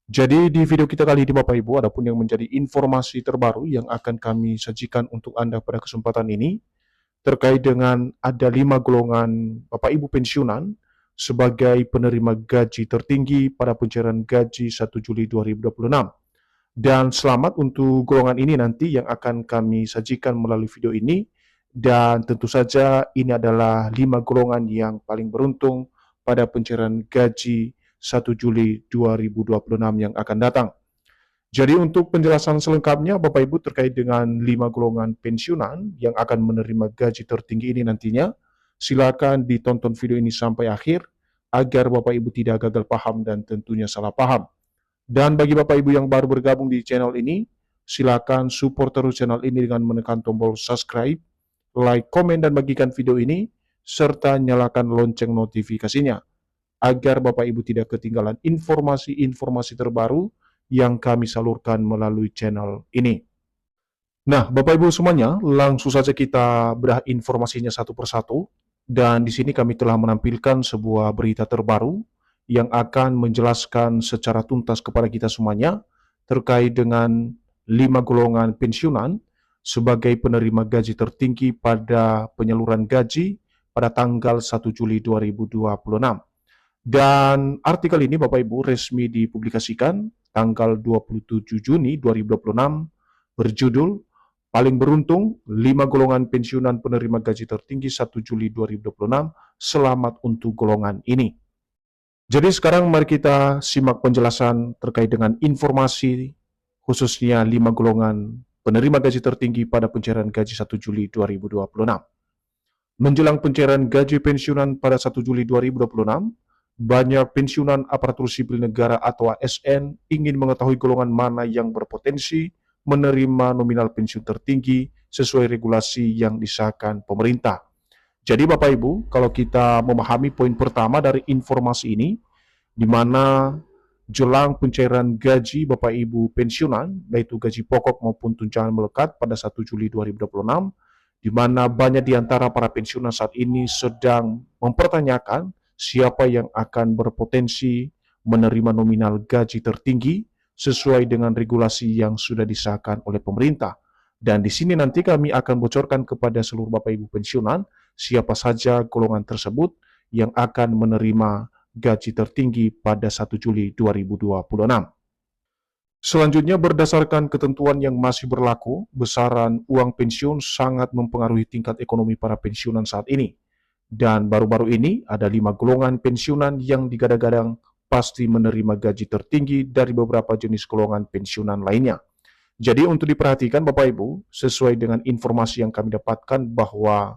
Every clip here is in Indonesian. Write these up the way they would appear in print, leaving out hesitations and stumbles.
Jadi di video kita kali ini Bapak Ibu, adapun yang menjadi informasi terbaru yang akan kami sajikan untuk Anda pada kesempatan ini terkait dengan ada 5 golongan Bapak Ibu pensiunan sebagai penerima gaji tertinggi pada pencairan gaji 1 Juli 2026. Dan selamat untuk golongan ini nanti yang akan kami sajikan melalui video ini. Dan tentu saja ini adalah 5 golongan yang paling beruntung pada pencairan gaji 1 Juli 2026 yang akan datang. Jadi untuk penjelasan selengkapnya Bapak Ibu terkait dengan 5 golongan pensiunan yang akan menerima gaji tertinggi ini nantinya, silakan ditonton video ini sampai akhir agar Bapak Ibu tidak gagal paham dan tentunya salah paham. Dan bagi Bapak Ibu yang baru bergabung di channel ini, silakan support terus channel ini dengan menekan tombol subscribe, like, komen, dan bagikan video ini, serta nyalakan lonceng notifikasinya, agar Bapak Ibu tidak ketinggalan informasi-informasi terbaru yang kami salurkan melalui channel ini. Nah, Bapak Ibu semuanya, langsung saja kita bedah informasinya satu persatu. Dan di sini kami telah menampilkan sebuah berita terbaru yang akan menjelaskan secara tuntas kepada kita semuanya terkait dengan 5 golongan pensiunan sebagai penerima gaji tertinggi pada penyaluran gaji pada tanggal 1 Juli 2026. Dan artikel ini Bapak Ibu resmi dipublikasikan tanggal 27 Juni 2026 berjudul Paling Beruntung 5 Golongan Pensiunan Penerima Gaji Tertinggi 1 Juli 2026, Selamat untuk golongan ini. Jadi sekarang mari kita simak penjelasan terkait dengan informasi khususnya 5 golongan penerima gaji tertinggi pada pencairan gaji 1 Juli 2026. Menjelang pencairan gaji pensiunan pada 1 Juli 2026, banyak pensiunan aparatur sipil negara atau ASN ingin mengetahui golongan mana yang berpotensi menerima nominal pensiun tertinggi sesuai regulasi yang disahkan pemerintah. Jadi Bapak Ibu, kalau kita memahami poin pertama dari informasi ini, di mana jelang pencairan gaji Bapak Ibu pensiunan, yaitu gaji pokok maupun tunjangan melekat pada 1 Juli 2026, di mana banyak di antara para pensiunan saat ini sedang mempertanyakan siapa yang akan berpotensi menerima nominal gaji tertinggi sesuai dengan regulasi yang sudah disahkan oleh pemerintah. Dan di sini nanti kami akan bocorkan kepada seluruh Bapak Ibu pensiunan siapa saja golongan tersebut yang akan menerima gaji tertinggi pada 1 Juli 2026. Selanjutnya, berdasarkan ketentuan yang masih berlaku, besaran uang pensiun sangat mempengaruhi tingkat ekonomi para pensiunan saat ini. Dan baru-baru ini ada 5 golongan pensiunan yang digadang-gadang pasti menerima gaji tertinggi dari beberapa jenis golongan pensiunan lainnya. Jadi untuk diperhatikan Bapak Ibu, sesuai dengan informasi yang kami dapatkan bahwa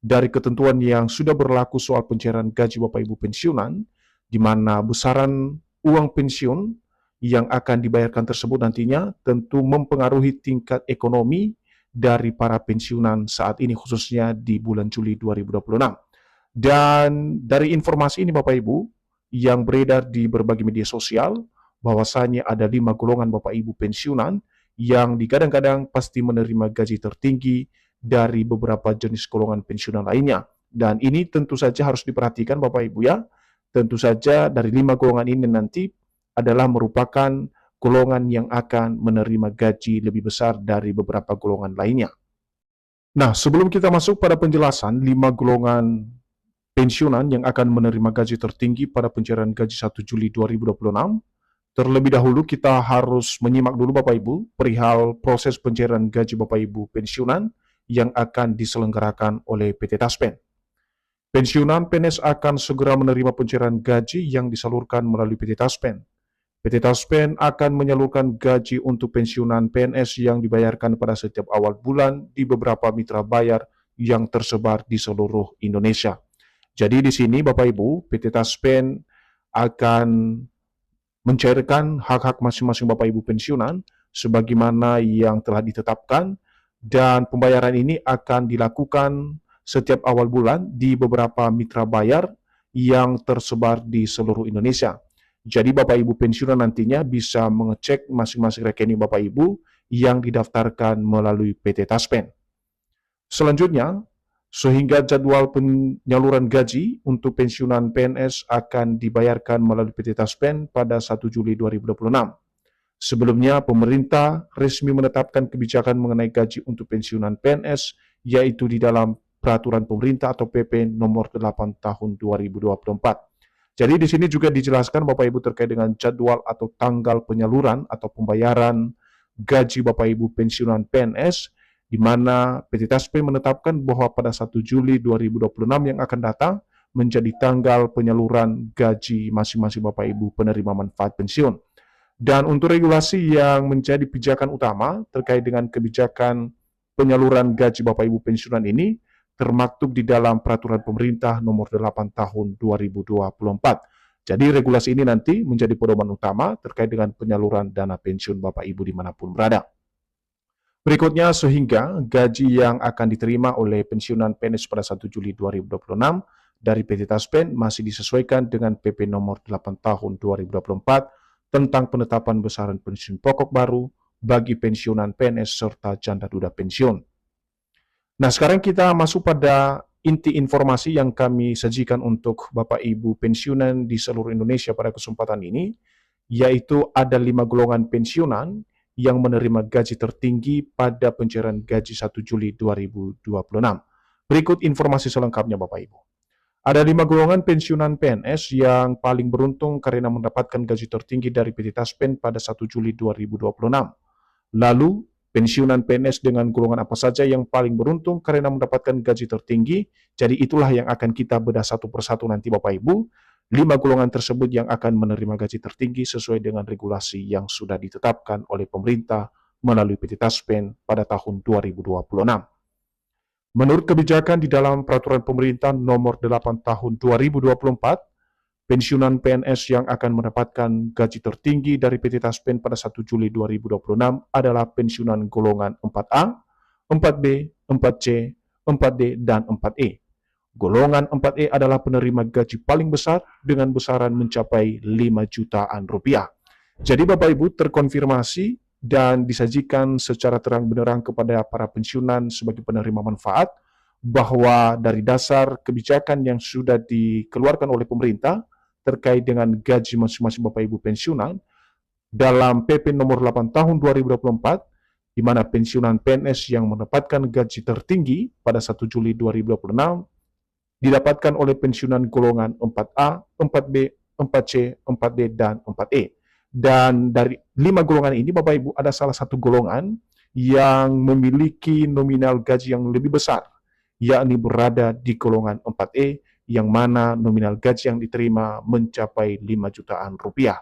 dari ketentuan yang sudah berlaku soal pencairan gaji Bapak Ibu pensiunan, di mana besaran uang pensiun yang akan dibayarkan tersebut nantinya tentu mempengaruhi tingkat ekonomi dari para pensiunan saat ini khususnya di bulan Juli 2026. Dan dari informasi ini Bapak Ibu, yang beredar di berbagai media sosial, bahwasanya ada 5 golongan Bapak Ibu pensiunan yang digadang-gadang pasti menerima gaji tertinggi dari beberapa jenis golongan pensiunan lainnya. Dan ini tentu saja harus diperhatikan Bapak Ibu ya. Tentu saja dari 5 golongan ini nanti adalah merupakan golongan yang akan menerima gaji lebih besar dari beberapa golongan lainnya. Nah, sebelum kita masuk pada penjelasan 5 golongan pensiunan yang akan menerima gaji tertinggi pada pencairan gaji 1 Juli 2026, terlebih dahulu kita harus menyimak dulu Bapak Ibu perihal proses pencairan gaji Bapak Ibu pensiunan yang akan diselenggarakan oleh PT Taspen. Pensiunan PNS akan segera menerima pencairan gaji yang disalurkan melalui PT Taspen. PT Taspen akan menyalurkan gaji untuk pensiunan PNS yang dibayarkan pada setiap awal bulan di beberapa mitra bayar yang tersebar di seluruh Indonesia. Jadi di sini Bapak Ibu, PT Taspen akan mencairkan hak-hak masing-masing Bapak Ibu pensiunan sebagaimana yang telah ditetapkan, dan pembayaran ini akan dilakukan setiap awal bulan di beberapa mitra bayar yang tersebar di seluruh Indonesia. Jadi Bapak Ibu pensiunan nantinya bisa mengecek masing-masing rekening Bapak Ibu yang didaftarkan melalui PT Taspen. Selanjutnya, sehingga jadwal penyaluran gaji untuk pensiunan PNS akan dibayarkan melalui PT Taspen pada 1 Juli 2026. Sebelumnya, pemerintah resmi menetapkan kebijakan mengenai gaji untuk pensiunan PNS, yaitu di dalam Peraturan Pemerintah atau PP Nomor 8 Tahun 2024. Jadi di sini juga dijelaskan Bapak Ibu terkait dengan jadwal atau tanggal penyaluran atau pembayaran gaji Bapak Ibu pensiunan PNS, di mana PT Taspen menetapkan bahwa pada 1 Juli 2026 yang akan datang menjadi tanggal penyaluran gaji masing-masing Bapak Ibu penerima manfaat pensiun. Dan untuk regulasi yang menjadi pijakan utama terkait dengan kebijakan penyaluran gaji Bapak Ibu pensiunan ini termaktub di dalam Peraturan Pemerintah Nomor 8 Tahun 2024. Jadi regulasi ini nanti menjadi pedoman utama terkait dengan penyaluran dana pensiun Bapak Ibu dimanapun berada. Berikutnya, sehingga gaji yang akan diterima oleh pensiunan PNS pada 1 Juli 2026 dari PT Taspen masih disesuaikan dengan PP Nomor 8 Tahun 2024 tentang penetapan besaran pensiun pokok baru bagi pensiunan PNS serta janda duda pensiun. Nah, sekarang kita masuk pada inti informasi yang kami sajikan untuk Bapak Ibu pensiunan di seluruh Indonesia pada kesempatan ini, yaitu ada 5 golongan pensiunan yang menerima gaji tertinggi pada pencairan gaji 1 Juli 2026. Berikut informasi selengkapnya Bapak Ibu. Ada 5 golongan pensiunan PNS yang paling beruntung karena mendapatkan gaji tertinggi dari PT Taspen pada 1 Juli 2026. Lalu, pensiunan PNS dengan golongan apa saja yang paling beruntung karena mendapatkan gaji tertinggi? Jadi itulah yang akan kita bedah satu persatu nanti Bapak Ibu. 5 golongan tersebut yang akan menerima gaji tertinggi sesuai dengan regulasi yang sudah ditetapkan oleh pemerintah melalui PT Taspen pada tahun 2026. Menurut kebijakan di dalam Peraturan Pemerintah Nomor 8 Tahun 2024, pensiunan PNS yang akan mendapatkan gaji tertinggi dari PT Taspen pada 1 Juli 2026 adalah pensiunan golongan 4A, 4B, 4C, 4D, dan 4E. Golongan 4E adalah penerima gaji paling besar dengan besaran mencapai 5 jutaan rupiah. Jadi Bapak Ibu terkonfirmasi dan disajikan secara terang benderang kepada para pensiunan sebagai penerima manfaat bahwa dari dasar kebijakan yang sudah dikeluarkan oleh pemerintah terkait dengan gaji masing-masing Bapak Ibu pensiunan dalam PP Nomor 8 Tahun 2024, di mana pensiunan PNS yang mendapatkan gaji tertinggi pada 1 Juli 2026 didapatkan oleh pensiunan golongan 4A, 4B, 4C, 4D, dan 4E. Dan dari 5 golongan ini, Bapak Ibu, ada salah satu golongan yang memiliki nominal gaji yang lebih besar, yakni berada di golongan 4E, yang mana nominal gaji yang diterima mencapai 5 jutaan rupiah.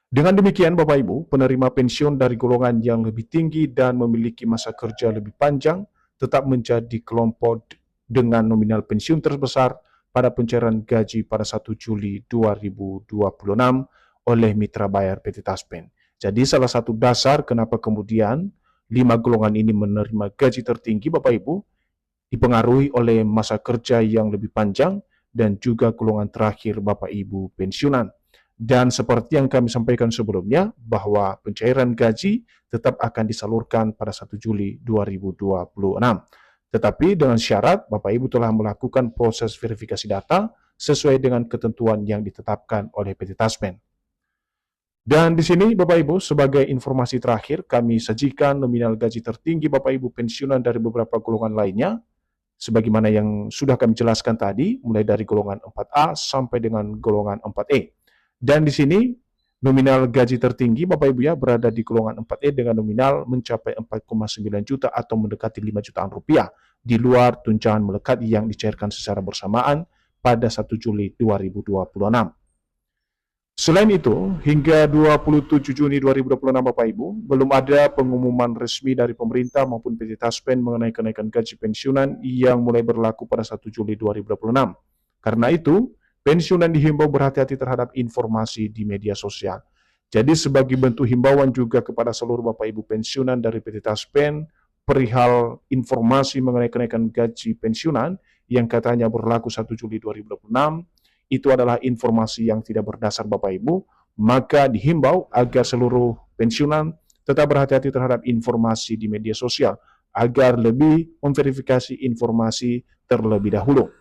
Dengan demikian, Bapak Ibu, penerima pensiun dari golongan yang lebih tinggi dan memiliki masa kerja lebih panjang tetap menjadi kelompok dengan nominal pensiun terbesar pada pencairan gaji pada 1 Juli 2026 oleh mitra bayar PT Taspen. Jadi salah satu dasar kenapa kemudian 5 golongan ini menerima gaji tertinggi Bapak Ibu dipengaruhi oleh masa kerja yang lebih panjang dan juga golongan terakhir Bapak Ibu pensiunan. Dan seperti yang kami sampaikan sebelumnya bahwa pencairan gaji tetap akan disalurkan pada 1 Juli 2026. Tetapi dengan syarat Bapak Ibu telah melakukan proses verifikasi data sesuai dengan ketentuan yang ditetapkan oleh PT Taspen. Dan di sini Bapak Ibu sebagai informasi terakhir kami sajikan nominal gaji tertinggi Bapak Ibu pensiunan dari beberapa golongan lainnya sebagaimana yang sudah kami jelaskan tadi mulai dari golongan 4A sampai dengan golongan 4E. Dan di sini nominal gaji tertinggi Bapak Ibu ya berada di golongan 4E dengan nominal mencapai 4,9 juta atau mendekati 5 jutaan rupiah di luar tunjangan melekat yang dicairkan secara bersamaan pada 1 Juli 2026. Selain itu, hingga 27 Juni 2026 Bapak Ibu, belum ada pengumuman resmi dari pemerintah maupun PT Taspen mengenai kenaikan gaji pensiunan yang mulai berlaku pada 1 Juli 2026. Karena itu, pensiunan dihimbau berhati-hati terhadap informasi di media sosial. Jadi sebagai bentuk himbauan juga kepada seluruh Bapak Ibu pensiunan dari PT Taspen, perihal informasi mengenai kenaikan gaji pensiunan yang katanya berlaku 1 Juli 2026, itu adalah informasi yang tidak berdasar Bapak Ibu, maka dihimbau agar seluruh pensiunan tetap berhati-hati terhadap informasi di media sosial, agar lebih memverifikasi informasi terlebih dahulu.